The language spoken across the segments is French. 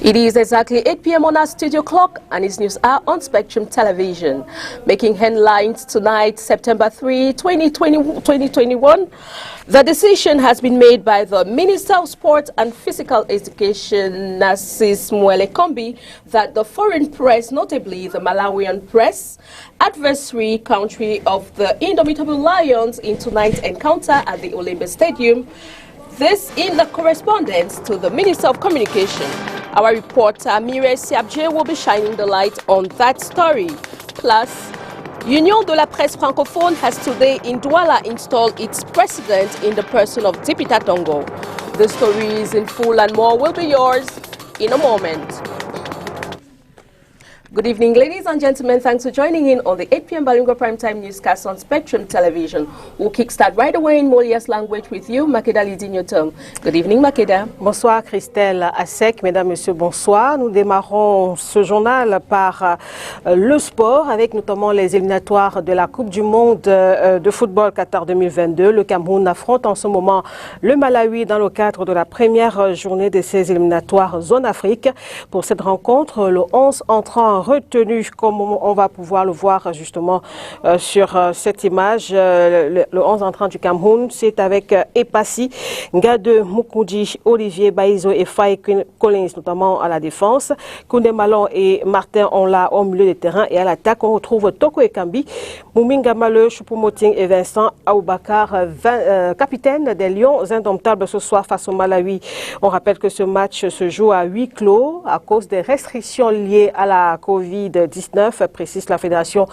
It is exactly 8 p.m. on our studio clock and it's news hour on Spectrum Television. Making headlines tonight, September 3, 2021. The decision has been made by the Minister of Sport and Physical Education, Narcisse Mwele Kombi, that the foreign press, notably the Malawian press, adversary country of the Indomitable Lions in tonight's encounter at the Olembe Stadium. This in the correspondence to the Minister of Communication. Our reporter Mire Siabje will be shining the light on that story. Plus, Union de la Presse Francophone has today in Douala installed its president in the person of Dipita Tongo. The stories in full and more will be yours in a moment. Good evening, ladies and gentlemen. Thanks for joining in on the 8 p.m. Balingo Primetime Newscast on Spectrum Television. We'll kickstart right away in Molia's language with you, Makeda Lidinyotom. Good evening, Makeda. Bonsoir, Christelle Assec. Mesdames, Messieurs, bonsoir. Nous démarrons ce journal par le sport, avec notamment les éliminatoires de la Coupe du Monde de football Qatar 2022. Le Cameroun affronte en ce moment le Malawi dans le cadre de la première journée de ces éliminatoires Zone Afrique. Pour cette rencontre, le 11 entrant retenu, comme on va pouvoir le voir justement sur cette image. Le 11 entrant du Cameroun, c'est avec Epassi, Ngade Moukoudi, Olivier Baïzo et Faye Collins, notamment à la défense. Koundé Malon et Martin ont là au milieu des terrains, et à l'attaque, on retrouve Toko Ekambi, Mouminga Maleu, Choupo-Moting et Vincent Aboubakar, capitaine des Lions indomptables ce soir face au Malawi. On rappelle que ce match se joue à huis clos à cause des restrictions liées à la Covid-19, précise la Fédération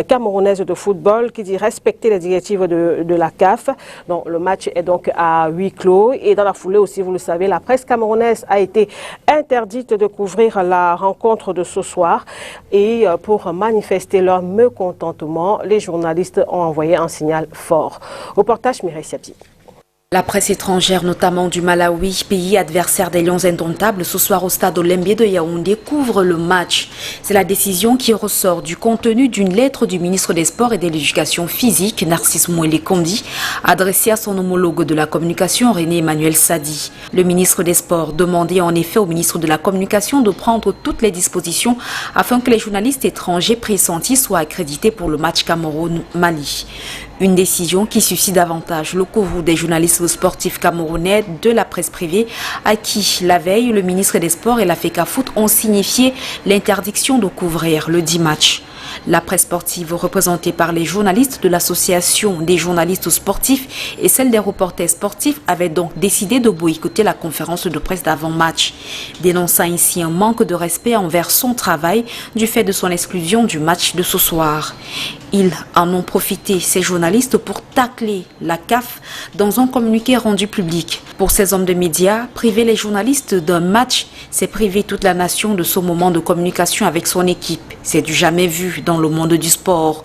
camerounaise de football, qui dit respecter les directives de la CAF. Donc, le match est donc à huis clos, et dans la foulée aussi, vous le savez, la presse camerounaise a été interdite de couvrir la rencontre de ce soir, et pour manifester leur mécontentement, les journalistes ont envoyé un signal fort. Reportage Mireille Siabdi. La presse étrangère, notamment du Malawi, pays adversaire des Lions indomptables, ce soir au stade Olembe de Yaoundé, couvre le match. C'est la décision qui ressort du contenu d'une lettre du ministre des Sports et de l'Éducation physique, Narcisse Mwele Kombi, adressée à son homologue de la communication, René Emmanuel Sadi. Le ministre des Sports demandait en effet au ministre de la Communication de prendre toutes les dispositions afin que les journalistes étrangers pressentis soient accrédités pour le match Cameroun-Mali. Une décision qui suscite davantage le courroux des journalistes sportifs camerounais de la presse privée, à qui, la veille, le ministre des Sports et la FECAFOOT ont signifié l'interdiction de couvrir le 10 matchs. La presse sportive, représentée par les journalistes de l'association des journalistes sportifs et celle des reporters sportifs, avait donc décidé de boycotter la conférence de presse d'avant-match, dénonçant ainsi un manque de respect envers son travail du fait de son exclusion du match de ce soir. Ils en ont profité, ces journalistes, pour tacler la CAF dans un communiqué rendu public. Pour ces hommes de médias, priver les journalistes d'un match, c'est priver toute la nation de ce moment de communication avec son équipe. C'est du jamais vu dans le monde du sport,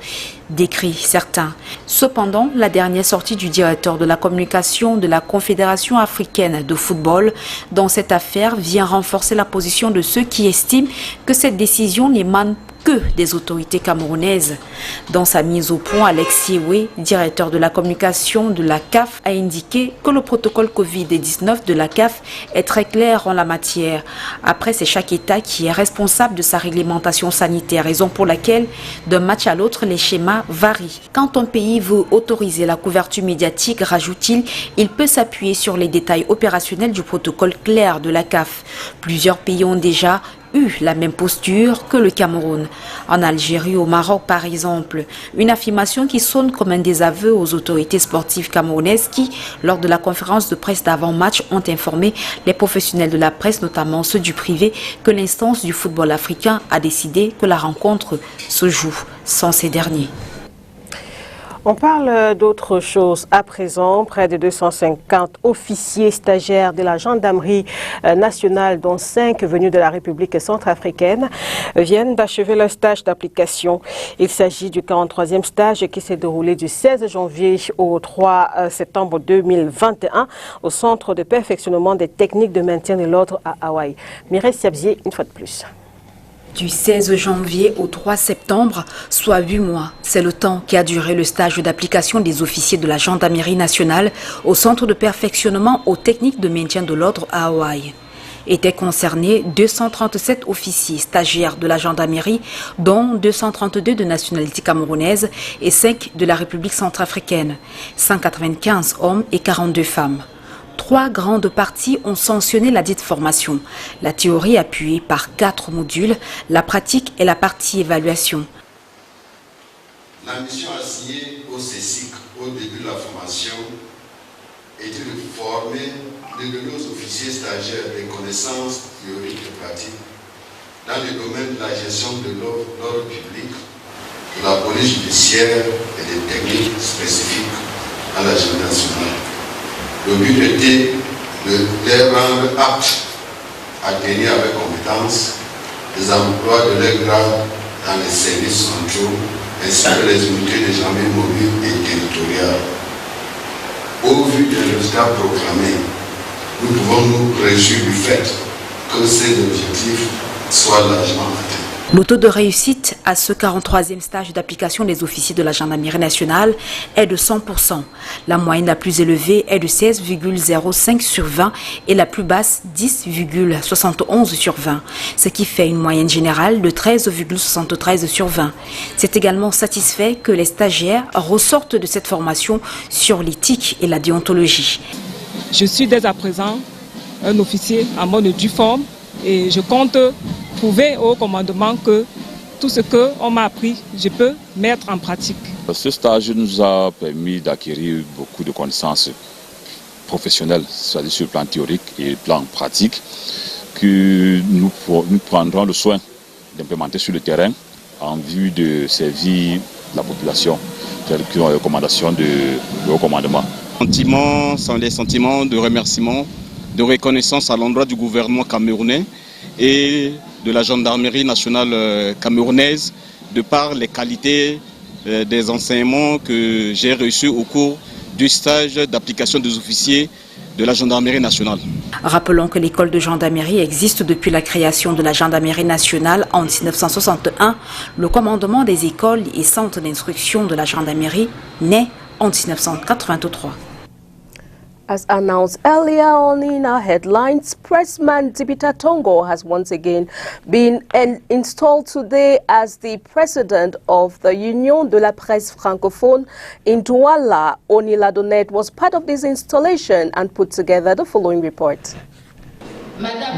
décrit certains. Cependant, la dernière sortie du directeur de la communication de la Confédération africaine de football dans cette affaire vient renforcer la position de ceux qui estiment que cette décision n'émane que des autorités camerounaises. Dans sa mise au point, Alex Yewe, directeur de la communication de la CAF, a indiqué que le protocole Covid-19 de la CAF est très clair en la matière. Après, c'est chaque État qui est responsable de sa réglementation sanitaire, raison pour laquelle d'un match à l'autre, les schémas varient. Quand un pays veut autoriser la couverture médiatique, rajoute-t-il, il peut s'appuyer sur les détails opérationnels du protocole clair de la CAF. Plusieurs pays ont déjà eu la même posture que le Cameroun. En Algérie, au Maroc par exemple, une affirmation qui sonne comme un désaveu aux autorités sportives camerounaises qui, lors de la conférence de presse d'avant-match, ont informé les professionnels de la presse, notamment ceux du privé, que l'instance du football africain a décidé que la rencontre se joue sans ces derniers. On parle d'autre chose à présent. Près de 250 officiers stagiaires de la gendarmerie nationale, dont 5 venus de la République centrafricaine, viennent d'achever leur stage d'application. Il s'agit du 43e stage qui s'est déroulé du 16 janvier au 3 septembre 2021 au Centre de perfectionnement des techniques de maintien de l'ordre à Hawaï. Mireille Siabzié, une fois de plus. Du 16 janvier au 3 septembre, soit 8 mois, c'est le temps qui a duré le stage d'application des officiers de la gendarmerie nationale au centre de perfectionnement aux techniques de maintien de l'ordre à Hawaï. Étaient concernés 237 officiers stagiaires de la gendarmerie, dont 232 de nationalité camerounaise et 5 de la République centrafricaine, 195 hommes et 42 femmes. 3 grandes parties ont sanctionné la dite formation. La théorie appuyée par 4 modules, la pratique et la partie évaluation. La mission assignée au CECIC au début de la formation était de former de nouveaux officiers stagiaires des connaissances théoriques et pratiques dans le domaine de la gestion de l'ordre public, de la police judiciaire et des techniques spécifiques à la gendarmerie nationale. Le but était de les rendre aptes à tenir avec compétence les emplois de leur grade dans les services centraux ainsi que les unités de gendarmerie mobiles et territoriales. Au vu des résultats proclamés, nous pouvons nous réjouir du fait que ces objectifs soient largement atteints. Le taux de réussite à ce 43e stage d'application des officiers de la gendarmerie nationale est de 100%. La moyenne la plus élevée est de 16,05 sur 20 et la plus basse 10,71 sur 20, ce qui fait une moyenne générale de 13,73 sur 20. C'est également satisfait que les stagiaires ressortent de cette formation sur l'éthique et la déontologie. Je suis dès à présent un officier en mode due forme et je compte prouver au commandement que tout ce qu'on m'a appris, je peux mettre en pratique. Ce stage nous a permis d'acquérir beaucoup de connaissances professionnelles, c'est-à-dire sur le plan théorique et le plan pratique, que nous prendrons le soin d'implémenter sur le terrain en vue de servir la population, telles que les recommandations du haut commandement. Sentiments sont les sentiments de remerciement, de reconnaissance à l'endroit du gouvernement camerounais et de la gendarmerie nationale camerounaise de par les qualités des enseignements que j'ai reçus au cours du stage d'application des officiers de la gendarmerie nationale. Rappelons que l'école de gendarmerie existe depuis la création de la gendarmerie nationale en 1961. Le commandement des écoles et centres d'instruction de la gendarmerie naît en 1983. As announced earlier on in our headlines, Pressman Dibita Tongo has once again been installed today as the president of the Union de la Presse Francophone in Douala. Oni Ladonet was part of this installation and put together the following report.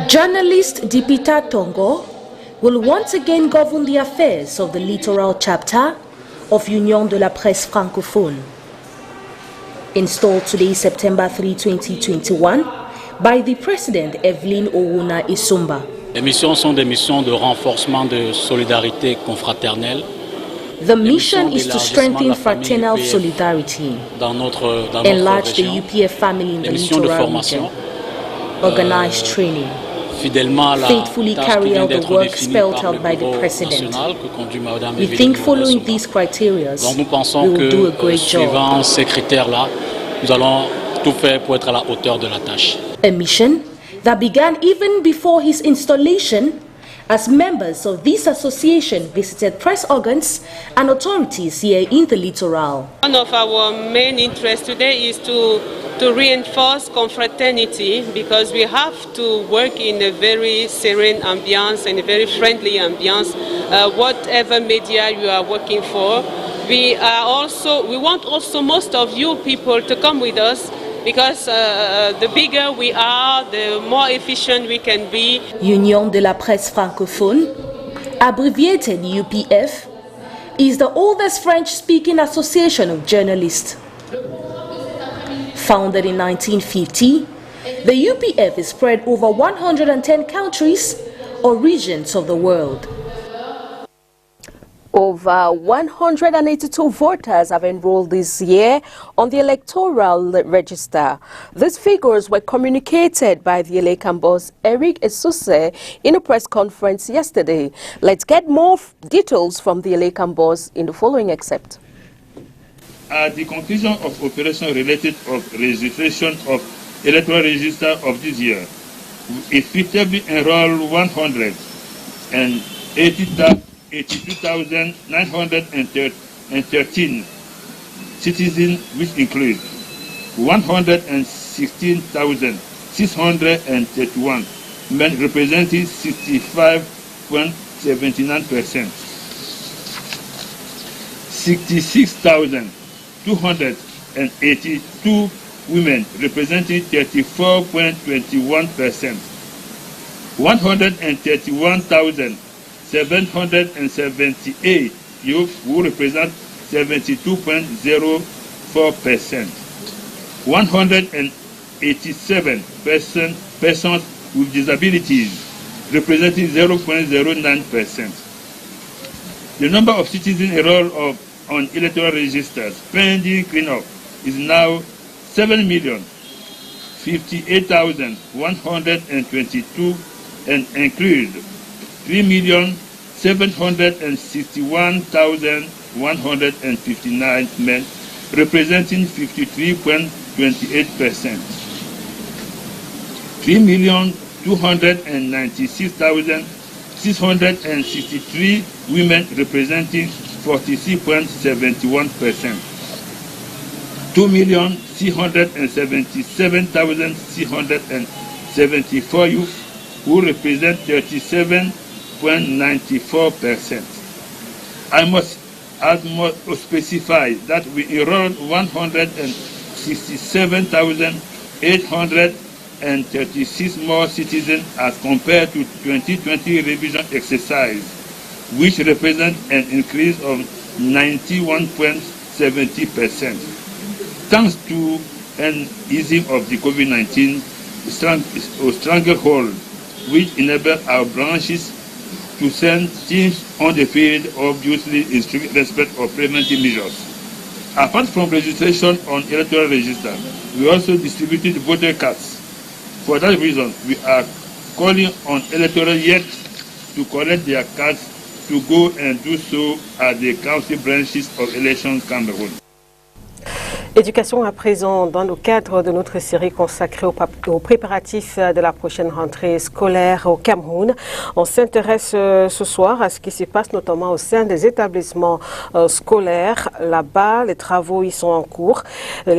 Journalist Dibita Tongo will once again govern the affairs of the littoral chapter of Union de la Presse Francophone. Installed today, September 3, 2021, by the President Evelyn Owuna Isumba. Les missions sont des missions de renforcement de solidarité confraternelle. The mission is to strengthen fraternal solidarity, enlarge the UPF family in the littoral region, organize training, faithfully carry out the work spelled out by the President. We think following these criteria, we will do a great job. Suivant ces critères-là, nous allons tout faire pour être à la hauteur de la tâche. A mission that began even before his installation, as members of this association visited press organs and authorities here in the littoral. One of our main interests today is to reinforce confraternity, because we have to work in a very serene ambiance and a very friendly ambiance, whatever media you are working for. We want also most of you people to come with us, because the bigger we are, the more efficient we can be. Union de la Presse Francophone, abbreviated UPF, is the oldest French-speaking association of journalists. Founded in 1950, the UPF is spread over 110 countries or regions of the world. Over 182 voters have enrolled this year on the electoral register. These figures were communicated by the Elekan boss Eric Esuse in a press conference yesterday. Let's get more details from the Elekan boss in the following excerpt. At the conclusion of operation related of registration of electoral register of this year, we effectively enrolled 182,913 citizens, which include 116,631 men representing 65.79%. 66,282 women representing 34.21%. 131,778 youth who represent 72.04%. 187 persons with disabilities representing 0.09%. The number of citizens enrolled on electoral registers pending cleanup is now 7,058,122 and include 3,761,159 men representing 53.28%. 3,296,663 women representing 46.71%. 2,377,674 youth who represent 37.94%. I must specify that we enrolled 167,836 more citizens as compared to 2020 revision exercise, which represents an increase of 91.70%. Thanks to an easing of the COVID-19 stranglehold, which enabled our branches to send teams on the field, obviously in strict respect of preventive measures. Apart from registration on electoral register, we also distributed voter cards. For that reason, we are calling on electoral yet to collect their cards to go and do so at the county branches of Elections Cameroun. Éducation à présent, dans le cadre de notre série consacrée aux préparatifs de la prochaine rentrée scolaire au Cameroun. On s'intéresse ce soir à ce qui se passe notamment au sein des établissements scolaires. Là-bas, les travaux sont en cours, et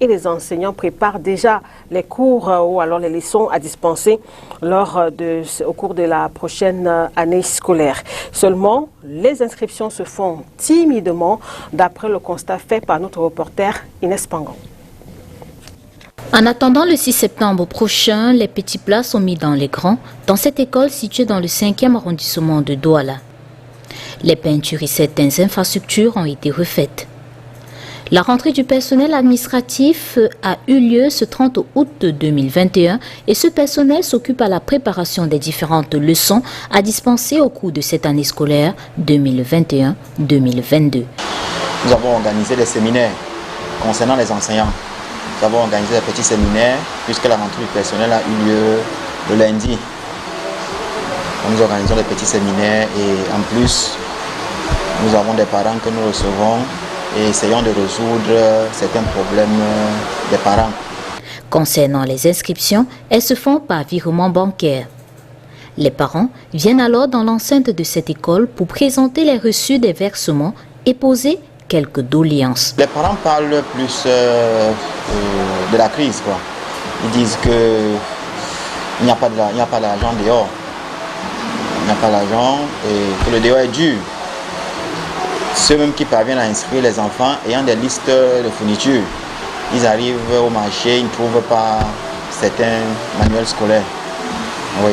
les enseignants préparent déjà les cours ou alors les leçons à dispenser au cours de la prochaine année scolaire. Seulement, les inscriptions se font timidement, d'après le constat fait par notre reporter Inès Pangon. En attendant le 6 septembre prochain, les petits plats sont mis dans les grands dans cette école située dans le 5e arrondissement de Douala. Les peintures et certaines infrastructures ont été refaites. La rentrée du personnel administratif a eu lieu ce 30 août 2021 et ce personnel s'occupe à la préparation des différentes leçons à dispenser au cours de cette année scolaire 2021-2022. Nous avons organisé des séminaires concernant les enseignants. Nous avons organisé des petits séminaires puisque la rentrée du personnel a eu lieu le lundi. Nous organisons des petits séminaires et en plus, nous avons des parents que nous recevons et essayons de résoudre certains problèmes des parents. Concernant les inscriptions, elles se font par virement bancaire. Les parents viennent alors dans l'enceinte de cette école pour présenter les reçus des versements et poser quelques doléances. Les parents parlent plus de la crise, quoi. Ils disent qu'il n'y a pas d'argent dehors. Il n'y a pas d'argent et que le dehors est dur. Ceux même qui parviennent à inscrire les enfants ayant des listes de fournitures, ils arrivent au marché, ils ne trouvent pas certains manuels scolaires. Oui.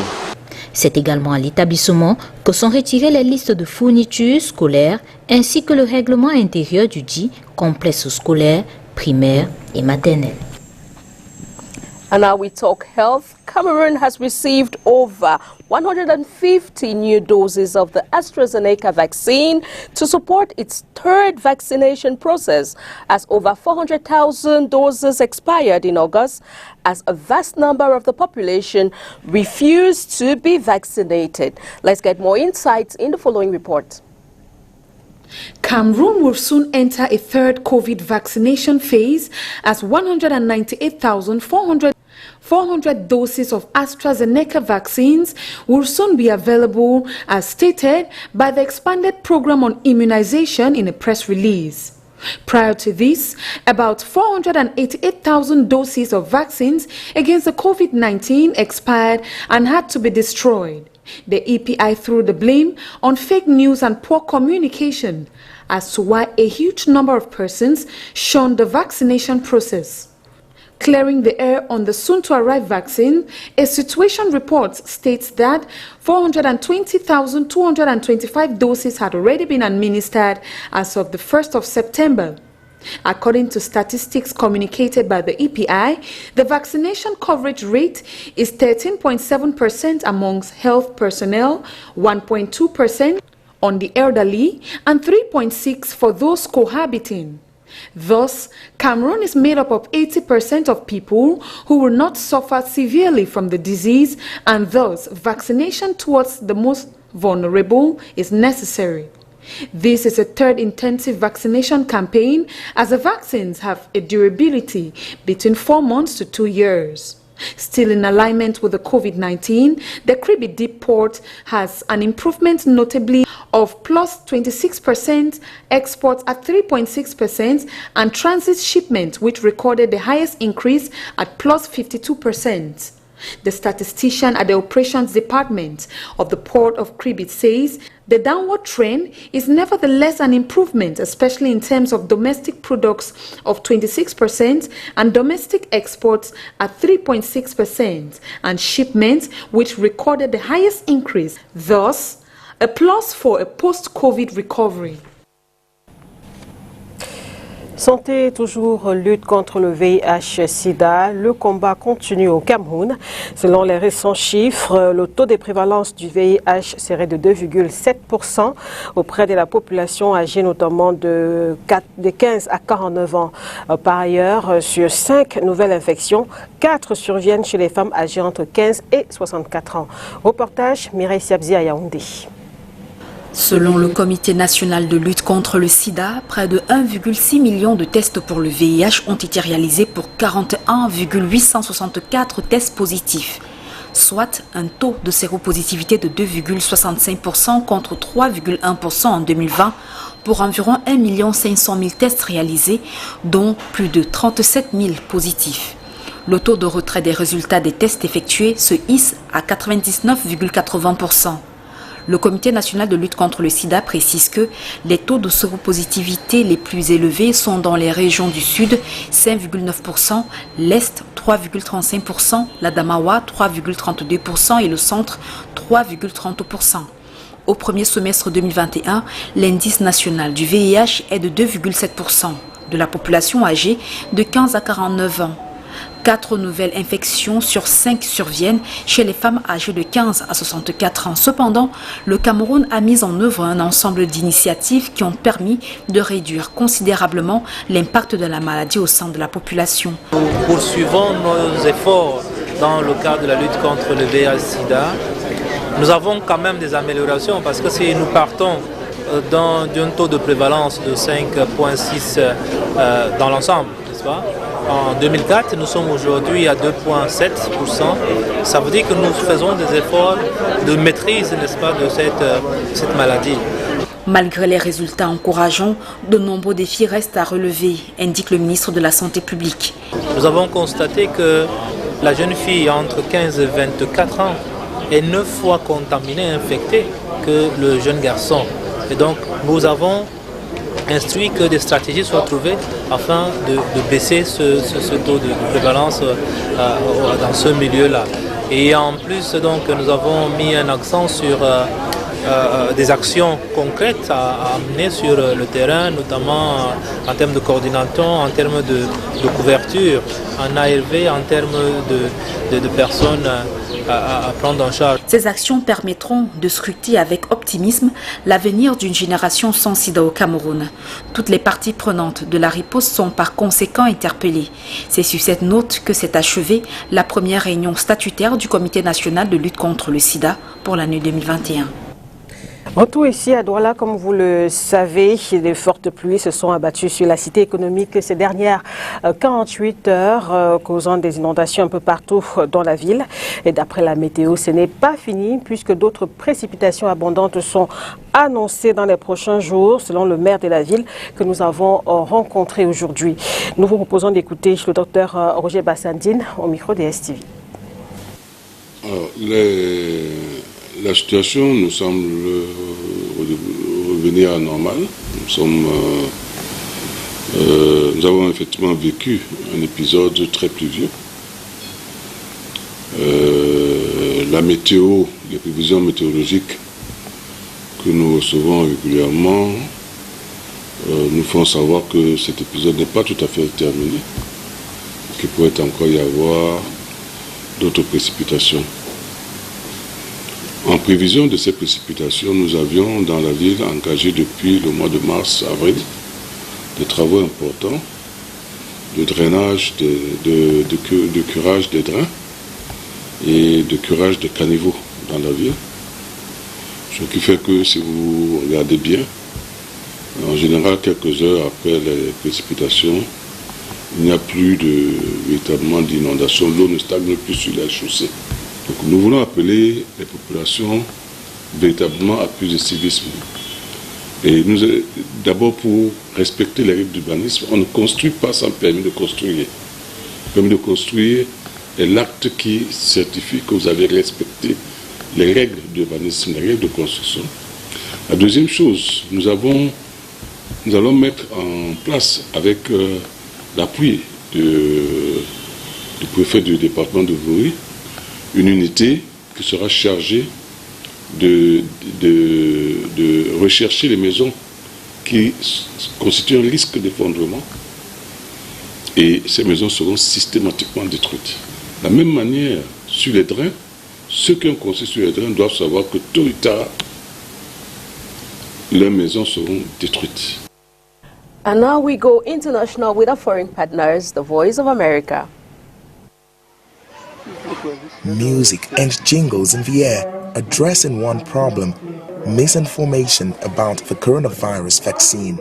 C'est également à l'établissement que sont retirées les listes de fournitures scolaires ainsi que le règlement intérieur du dit complexe scolaire, primaire et maternel. And now we talk health. Cameroon has received over 150 new doses of the AstraZeneca vaccine to support its third vaccination process, as over 400,000 doses expired in August, as a vast number of the population refused to be vaccinated. Let's get more insights in the following report. Cameroon will soon enter a third COVID vaccination phase as 198,400 doses of AstraZeneca vaccines will soon be available, as stated by the expanded program on immunization in a press release. Prior to this, about 488,000 doses of vaccines against the COVID-19 expired and had to be destroyed. The EPI threw the blame on fake news and poor communication as to why a huge number of persons shunned the vaccination process. Clearing the air on the soon-to-arrive vaccine, a situation report states that 420,225 doses had already been administered as of the 1st of September. According to statistics communicated by the EPI, the vaccination coverage rate is 13.7% amongst health personnel, 1.2% on the elderly, and 3.6% for those cohabiting. Thus, Cameroon is made up of 80% of people who will not suffer severely from the disease, and thus vaccination towards the most vulnerable is necessary. This is a third intensive vaccination campaign, as the vaccines have a durability between 4 months to 2 years. Still in alignment with the COVID-19, the Kribi Deep Port has an improvement notably of plus 26%, exports at 3.6%, and transit shipment, which recorded the highest increase at plus 52%. The statistician at the operations department of the port of Kribi says the downward trend is nevertheless an improvement, especially in terms of domestic products of 26% and domestic exports at 3.6%, and shipments, which recorded the highest increase. Thus, a plus for a post-COVID recovery. Santé, toujours lutte contre le VIH-Sida. Le combat continue au Cameroun. Selon les récents chiffres, le taux de prévalence du VIH serait de 2,7% auprès de la population âgée notamment de 15 à 49 ans. Par ailleurs, sur 5 nouvelles infections, 4 surviennent chez les femmes âgées entre 15 et 64 ans. Reportage Mireille Siabzi à Yaoundé. Selon le Comité national de lutte contre le sida, près de 1,6 million de tests pour le VIH ont été réalisés pour 41,864 tests positifs, soit un taux de séropositivité de 2,65% contre 3,1% en 2020 pour environ 1 500 000 tests réalisés, dont plus de 37 000 positifs. Le taux de retrait des résultats des tests effectués se hisse à 99,80%. Le Comité national de lutte contre le sida précise que les taux de séropositivité les plus élevés sont dans les régions du Sud, 5,9%, l'Est, 3,35%, l'Adamawa, 3,32% et le Centre, 3,30%. Au premier semestre 2021, l'indice national du VIH est de 2,7% de la population âgée de 15 à 49 ans. 4 nouvelles infections sur 5 surviennent chez les femmes âgées de 15 à 64 ans. Cependant, le Cameroun a mis en œuvre un ensemble d'initiatives qui ont permis de réduire considérablement l'impact de la maladie au sein de la population. Nous poursuivons nos efforts dans le cadre de la lutte contre le VIH-Sida. Nous avons quand même des améliorations parce que si nous partons d'un taux de prévalence de 5,6 dans l'ensemble, n'est-ce pas ? En 2004, nous sommes aujourd'hui à 2,7%. Ça veut dire que nous faisons des efforts de maîtrise, n'est-ce pas, de cette maladie. Malgré les résultats encourageants, de nombreux défis restent à relever, indique le ministre de la Santé publique. Nous avons constaté que la jeune fille entre 15 et 24 ans est 9 fois contaminée, infectée que le jeune garçon. Et donc, nous avons instruit que des stratégies soient trouvées afin de baisser ce taux de prévalence dans ce milieu-là. Et en plus, donc, nous avons mis un accent sur des actions concrètes à amener sur le terrain, notamment en termes de coordination, en termes de couverture, en ARV, en termes de personnes à prendre en charge. Ces actions permettront de scruter avec optimisme l'avenir d'une génération sans sida au Cameroun. Toutes les parties prenantes de la riposte sont par conséquent interpellées. C'est sur cette note que s'est achevée la première réunion statutaire du Comité national de lutte contre le sida pour l'année 2021. Retour ici à Douala, comme vous le savez, de fortes pluies se sont abattues sur la cité économique ces dernières 48 heures, causant des inondations un peu partout dans la ville. Et d'après la météo, ce n'est pas fini puisque d'autres précipitations abondantes sont annoncées dans les prochains jours, selon le maire de la ville que nous avons rencontré aujourd'hui. Nous vous proposons d'écouter le docteur Roger Bassandine au micro des STV. Alors, la situation nous semble revenir à normal. Nous avons effectivement vécu un épisode très pluvieux. La météo, les prévisions météorologiques que nous recevons régulièrement nous font savoir que cet épisode n'est pas tout à fait terminé, qu'il pourrait encore y avoir d'autres précipitations. En prévision de ces précipitations, nous avions dans la ville engagé depuis le mois de mars-avril des travaux importants de drainage, de curage des drains et de curage des caniveaux dans la ville. Ce qui fait que si vous regardez bien, en général quelques heures après les précipitations, il n'y a plus véritablement d'inondation, l'eau ne stagne plus sur les chaussées. Donc nous voulons appeler les populations véritablement à plus de civisme. Et d'abord pour respecter les règles d'urbanisme, on ne construit pas sans permis de construire. Le permis de construire est l'acte qui certifie que vous avez respecté les règles d'urbanisme, les règles de construction. La deuxième chose, nous allons mettre en place avec l'appui du préfet du département de Vori, une unité qui sera chargée de rechercher les maisons qui constituent un risque d'effondrement. Et ces maisons seront systématiquement détruites. De la même manière, sur les drains, ceux qui ont construit sur les drains doivent savoir que tôt ou tard, leurs maisons seront détruites. And now we go international with our foreign partners, the Voice of America. Music and jingles in the air addressing one problem: misinformation about the coronavirus vaccine.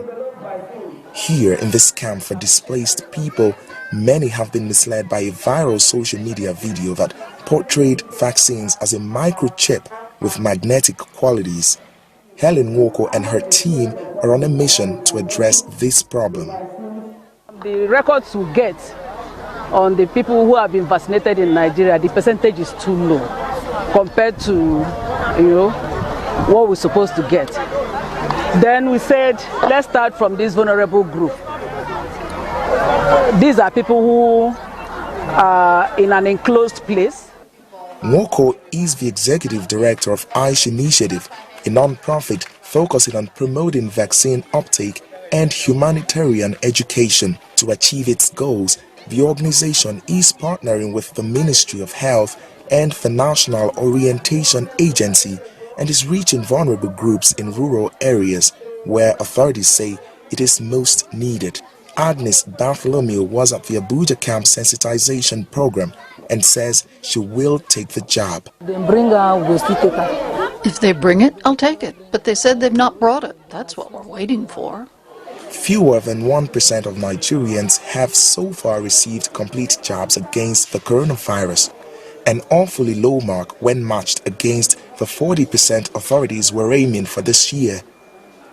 Here in this camp for displaced people, many have been misled by a viral social media video that portrayed vaccines as a microchip with magnetic qualities. Helen Woko and her team are on a mission to address this problem. The records we get on the people who have been vaccinated in Nigeria, the percentage is too low compared to, what we're supposed to get. Then we said, let's start from this vulnerable group. These are people who are in an enclosed place. Woko is the executive director of Aish Initiative, a non-profit focusing on promoting vaccine uptake and humanitarian education. To achieve its goals, the organization is partnering with the Ministry of Health and the National Orientation Agency and is reaching vulnerable groups in rural areas where authorities say it is most needed. Agnes Bartholomew was at the Abuja camp sensitization program and says she will take the job. If they bring it, I'll take it. But they said they've not brought it. That's what we're waiting for. Fewer than 1% of Nigerians have so far received complete jabs against the coronavirus, an awfully low mark when matched against the 40% authorities were aiming for this year.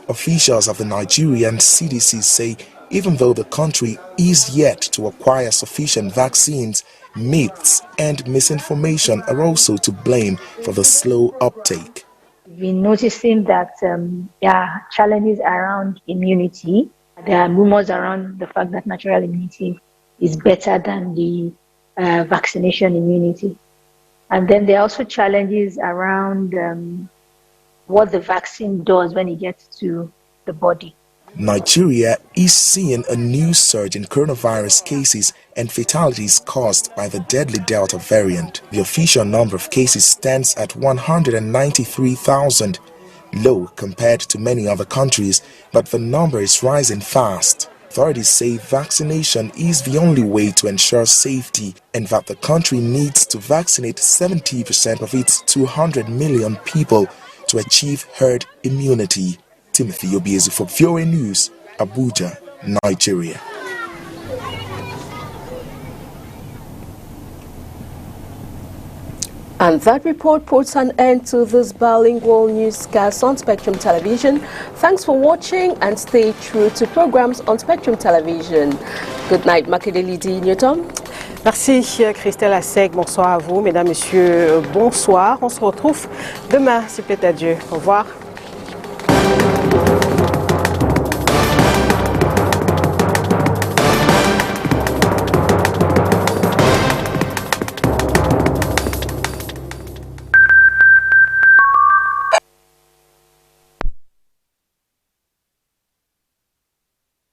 Officials of the Nigerian CDC say even though the country is yet to acquire sufficient vaccines, myths and misinformation are also to blame for the slow uptake. We've been noticing that there are challenges around immunity. There are rumors around the fact that natural immunity is better than the vaccination immunity. And then there are also challenges around what the vaccine does when it gets to the body. Nigeria is seeing a new surge in coronavirus cases and fatalities caused by the deadly Delta variant. The official number of cases stands at 193,000, low compared to many other countries, but the number is rising fast. Authorities say vaccination is the only way to ensure safety and that the country needs to vaccinate 70% of its 200 million people to achieve herd immunity. Timothy Obiezu for VOA News, Abuja, Nigeria. And that report puts an end to this bilingual newscast on Spectrum Television. Thanks for watching and stay true to programs on Spectrum Television. Good night, Makedelidi Newton. Merci Christelle Assec, bonsoir à vous, mesdames, messieurs, bonsoir. On se retrouve demain, s'il plaît à Dieu. Au revoir.